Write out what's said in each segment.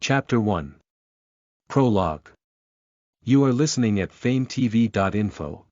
Chapter 1. Prologue. You are listening at FameTV.info.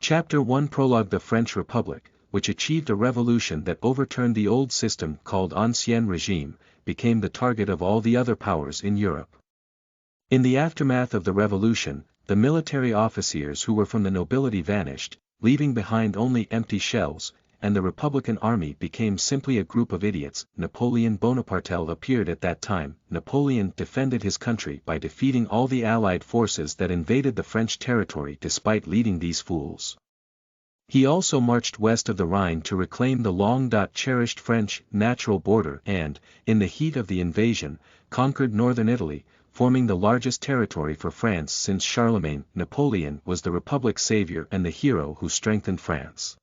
Chapter 1 Prologue. The French Republic, which achieved a revolution that overturned the old system called Ancien Régime, became the target of all the other powers in Europe. In the aftermath of the revolution, the military officers who were from the nobility vanished, leaving behind only empty shells, and the Republican army became simply a group of idiots. Napoleon Bonaparte appeared at that time. Napoleon defended his country by defeating all the Allied forces that invaded the French territory despite leading these fools. He also marched west of the Rhine to reclaim the long-cherished French natural border and, in the heat of the invasion, conquered northern Italy, forming the largest territory for France since Charlemagne. Napoleon was the Republic's savior and the hero who strengthened France.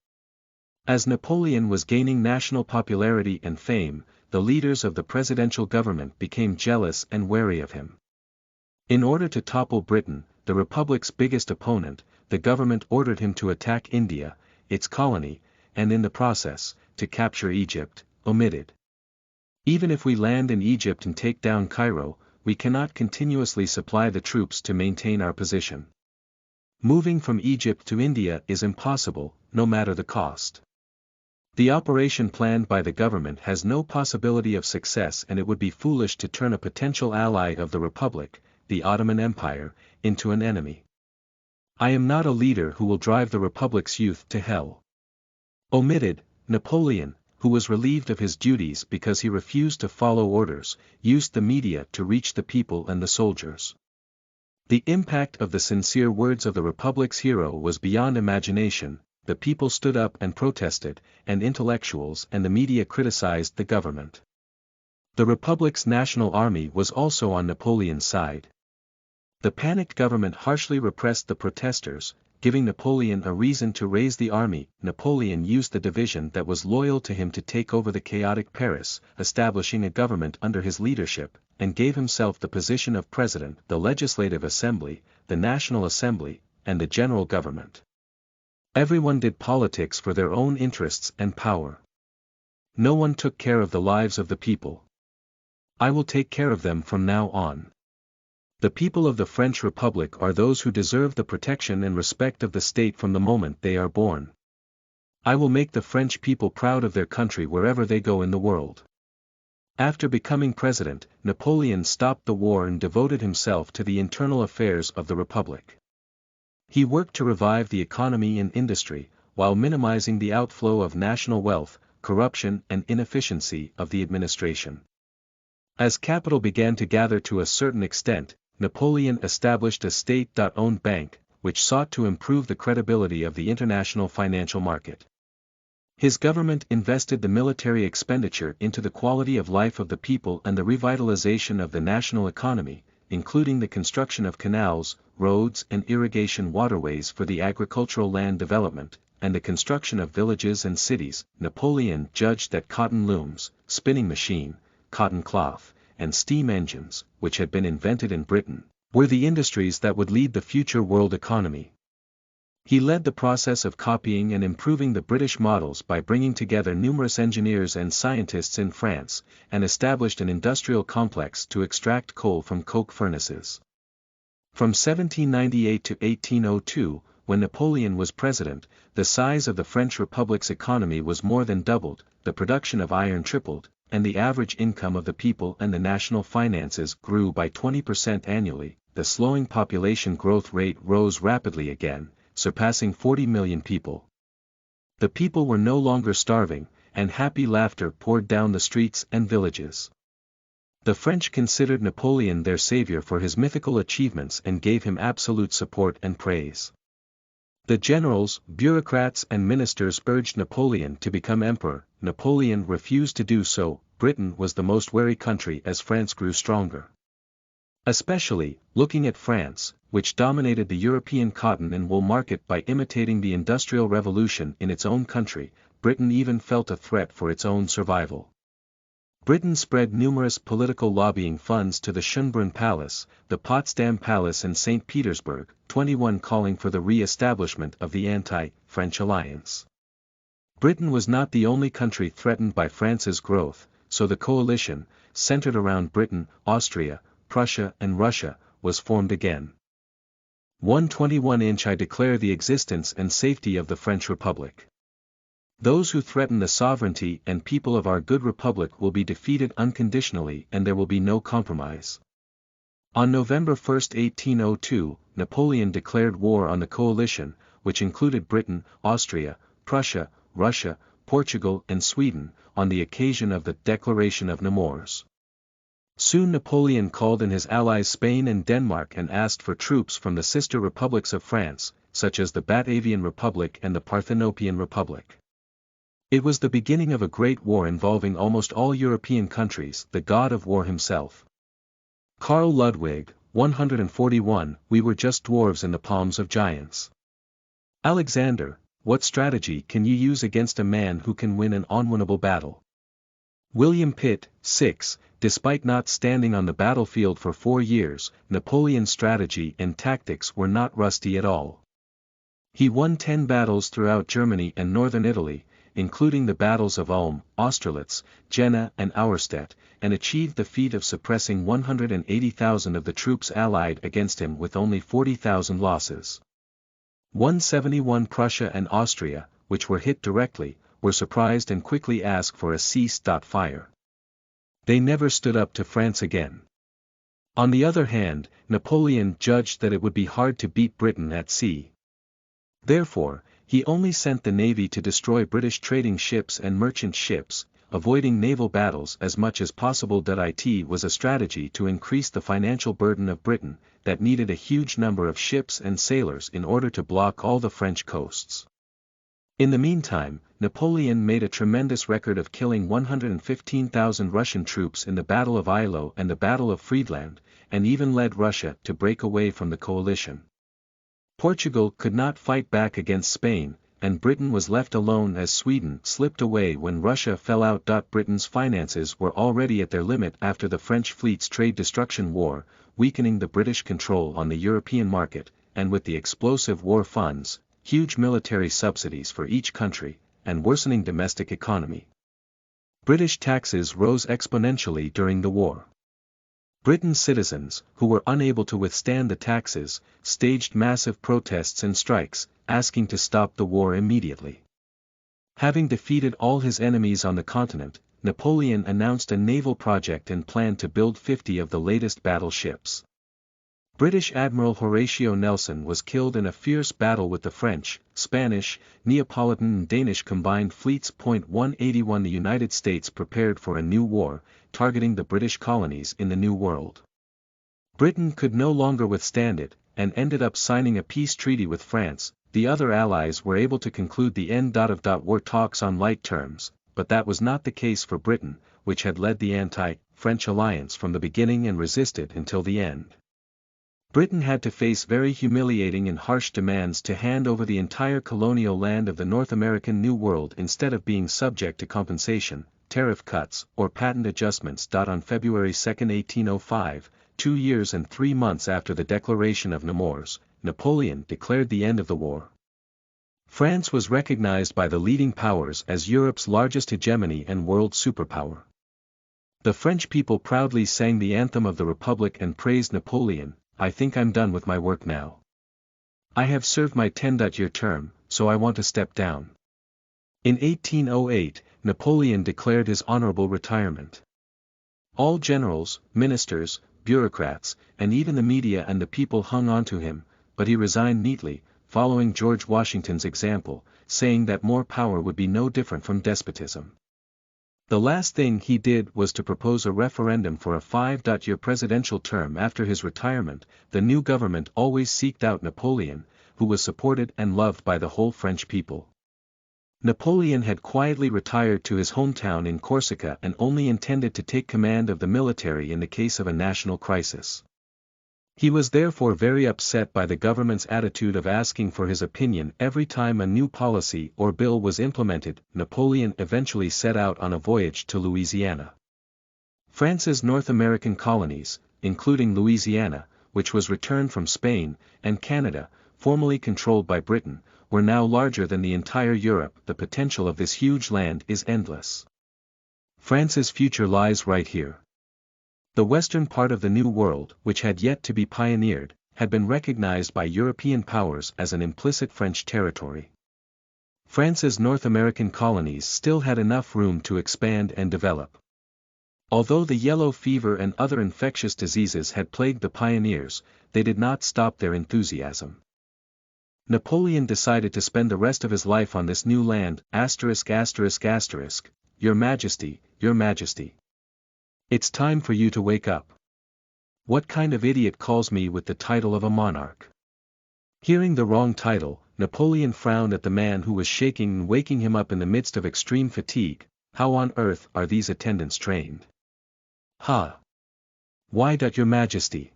As Napoleon was gaining national popularity and fame, the leaders of the presidential government became jealous and wary of him. In order to topple Britain, the Republic's biggest opponent, the government ordered him to attack India, its colony, and in the process, to capture Egypt. Omitted. Even if we land in Egypt and take down Cairo, we cannot continuously supply the troops to maintain our position. Moving from Egypt to India is impossible, no matter the cost. The operation planned by the government has no possibility of success, and it would be foolish to turn a potential ally of the Republic, the Ottoman Empire, into an enemy. I am not a leader who will drive the Republic's youth to hell. Omitted. Napoleon, who was relieved of his duties because he refused to follow orders, used the media to reach the people and the soldiers. The impact of the sincere words of the Republic's hero was beyond imagination. The people stood up and protested, and intellectuals and the media criticized the government. The Republic's national army was also on Napoleon's side. The panicked government harshly repressed the protesters, giving Napoleon a reason to raise the army. Napoleon used the division that was loyal to him to take over the chaotic Paris, establishing a government under his leadership, and gave himself the position of president, the Legislative Assembly, the National Assembly, and the general government. Everyone did politics for their own interests and power. No one took care of the lives of the people. I will take care of them from now on. The people of the French Republic are those who deserve the protection and respect of the state from the moment they are born. I will make the French people proud of their country wherever they go in the world. After becoming president, Napoleon stopped the war and devoted himself to the internal affairs of the Republic. He worked to revive the economy and industry, while minimizing the outflow of national wealth, corruption and inefficiency of the administration. As capital began to gather to a certain extent, Napoleon established a state-owned bank, which sought to improve the credibility of the international financial market. His government invested the military expenditure into the quality of life of the people and the revitalization of the national economy, including the construction of canals, roads and irrigation waterways for the agricultural land development, and the construction of villages and cities. Napoleon judged that cotton looms, spinning machine, cotton cloth, and steam engines, which had been invented in Britain, were the industries that would lead the future world economy. He led the process of copying and improving the British models by bringing together numerous engineers and scientists in France, and established an industrial complex to extract coal from coke furnaces. From 1798 to 1802, when Napoleon was president, the size of the French Republic's economy was more than doubled, the production of iron tripled, and the average income of the people and the national finances grew by 20% annually. The slowing population growth rate rose rapidly again, surpassing 40 million people. The people were no longer starving, and happy laughter poured down the streets and villages. The French considered Napoleon their savior for his mythical achievements and gave him absolute support and praise. The generals, bureaucrats and ministers urged Napoleon to become emperor. Napoleon refused to do so. Britain was the most wary country as France grew stronger. Especially, looking at France, which dominated the European cotton and wool market by imitating the Industrial Revolution in its own country, Britain even felt a threat for its own survival. Britain spread numerous political lobbying funds to the Schönbrunn Palace, the Potsdam Palace and St. Petersburg, 21 calling for the re-establishment of the anti-French alliance. Britain was not the only country threatened by France's growth, so the coalition, centered around Britain, Austria, Prussia and Russia, was formed again. 121 I declare the existence and safety of the French Republic. Those who threaten the sovereignty and people of our good republic will be defeated unconditionally and there will be no compromise. On November 1, 1802, Napoleon declared war on the coalition, which included Britain, Austria, Prussia, Russia, Portugal and Sweden, on the occasion of the Declaration of Nemours. Soon Napoleon called in his allies Spain and Denmark and asked for troops from the sister republics of France, such as the Batavian Republic and the Parthenopean Republic. It was the beginning of a great war involving almost all European countries, the god of war himself. Karl Ludwig, 141, we were just dwarves in the palms of giants. Alexander, what strategy can you use against a man who can win an unwinnable battle? William Pitt, 6, despite not standing on the battlefield for 4 years, Napoleon's strategy and tactics were not rusty at all. He won 10 battles throughout Germany and northern Italy, including the battles of Ulm, Austerlitz, Jena and Auerstedt, and achieved the feat of suppressing 180,000 of the troops allied against him with only 40,000 losses. 171 Prussia and Austria, which were hit directly, were surprised and quickly asked for a cease-fire. They never stood up to France again. On the other hand, Napoleon judged that it would be hard to beat Britain at sea. Therefore, he only sent the navy to destroy British trading ships and merchant ships, avoiding naval battles as much as possible. It was a strategy to increase the financial burden of Britain, that needed a huge number of ships and sailors in order to block all the French coasts. In the meantime, Napoleon made a tremendous record of killing 115,000 Russian troops in the Battle of Eylau and the Battle of Friedland, and even led Russia to break away from the coalition. Portugal could not fight back against Spain, and Britain was left alone as Sweden slipped away when Russia fell out. Britain's finances were already at their limit after the French fleet's trade destruction war, weakening the British control on the European market, and with the explosive war funds, huge military subsidies for each country, and worsening domestic economy. British taxes rose exponentially during the war. Britain's citizens, who were unable to withstand the taxes, staged massive protests and strikes, asking to stop the war immediately. Having defeated all his enemies on the continent, Napoleon announced a naval project and planned to build 50 of the latest battleships. British Admiral Horatio Nelson was killed in a fierce battle with the French, Spanish, Neapolitan and Danish combined fleets. 181 The United States prepared for a new war, targeting the British colonies in the New World. Britain could no longer withstand it, and ended up signing a peace treaty with France. The other allies were able to conclude the end of war talks on light terms, but that was not the case for Britain, which had led the anti-French alliance from the beginning and resisted until the end. Britain had to face very humiliating and harsh demands to hand over the entire colonial land of the North American New World instead of being subject to compensation, tariff cuts, or patent adjustments. On February 2, 1805, 2 years and 3 months after the Declaration of Nemours, Napoleon declared the end of the war. France was recognized by the leading powers as Europe's largest hegemony and world superpower. The French people proudly sang the anthem of the Republic and praised Napoleon. I think I'm done with my work now. I have served my 10-year term, so I want to step down. In 1808, Napoleon declared his honorable retirement. All generals, ministers, bureaucrats, and even the media and the people hung on to him, but he resigned neatly, following George Washington's example, saying that more power would be no different from despotism. The last thing he did was to propose a referendum for a 5-year presidential term after his retirement. The new government always sought out Napoleon, who was supported and loved by the whole French people. Napoleon had quietly retired to his hometown in Corsica and only intended to take command of the military in the case of a national crisis. He was therefore very upset by the government's attitude of asking for his opinion every time a new policy or bill was implemented. Napoleon eventually set out on a voyage to Louisiana. France's North American colonies, including Louisiana, which was returned from Spain, and Canada, formerly controlled by Britain, were now larger than the entire Europe. The potential of this huge land is endless. France's future lies right here. The western part of the New World, which had yet to be pioneered, had been recognized by European powers as an implicit French territory. France's North American colonies still had enough room to expand and develop. Although the yellow fever and other infectious diseases had plagued the pioneers, they did not stop their enthusiasm. Napoleon decided to spend the rest of his life on this new land, *****, Your Majesty, Your Majesty. It's time for you to wake up. What kind of idiot calls me with the title of a monarch? Hearing the wrong title, Napoleon frowned at the man who was shaking and waking him up in the midst of extreme fatigue. How on earth are these attendants trained? Ha! Why, Your Majesty?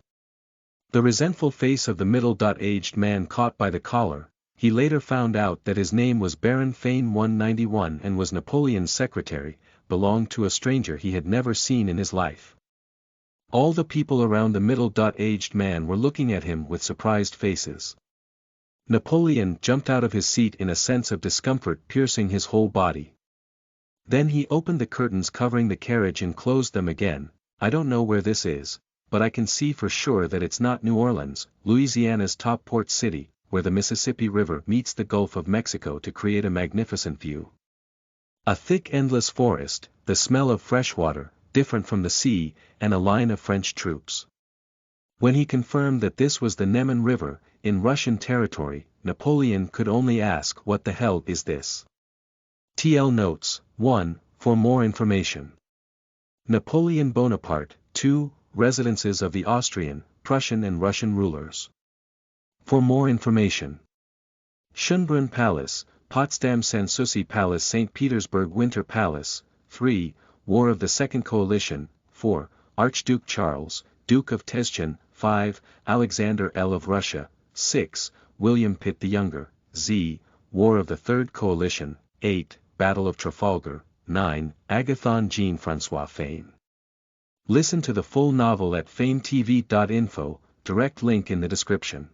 The resentful face of the middle-aged man caught by the collar. He later found out that his name was Baron Fame 191 and was Napoleon's secretary, belonged to a stranger he had never seen in his life. All the people around the middle-aged man were looking at him with surprised faces. Napoleon jumped out of his seat in a sense of discomfort piercing his whole body. Then he opened the curtains covering the carriage and closed them again. I don't know where this is, but I can see for sure that it's not New Orleans, Louisiana's top port city, where the Mississippi River meets the Gulf of Mexico to create a magnificent view. A thick endless forest, the smell of fresh water, different from the sea, and a line of French troops. When he confirmed that this was the Neman River, in Russian territory, Napoleon could only ask, what the hell is this? TL notes, 1. For more information. Napoleon Bonaparte, 2. Residences of the Austrian, Prussian and Russian rulers. For more information. Schönbrunn Palace, Potsdam Sanssouci Palace, St. Petersburg Winter Palace. 3. War of the Second Coalition. 4. Archduke Charles, Duke of Teschen. 5. Alexander I of Russia. 6. William Pitt the Younger. Z. War of the Third Coalition. 8. Battle of Trafalgar. 9. Agathon Jean-François Fame. Listen to the full novel at FameTV.info, direct link in the description.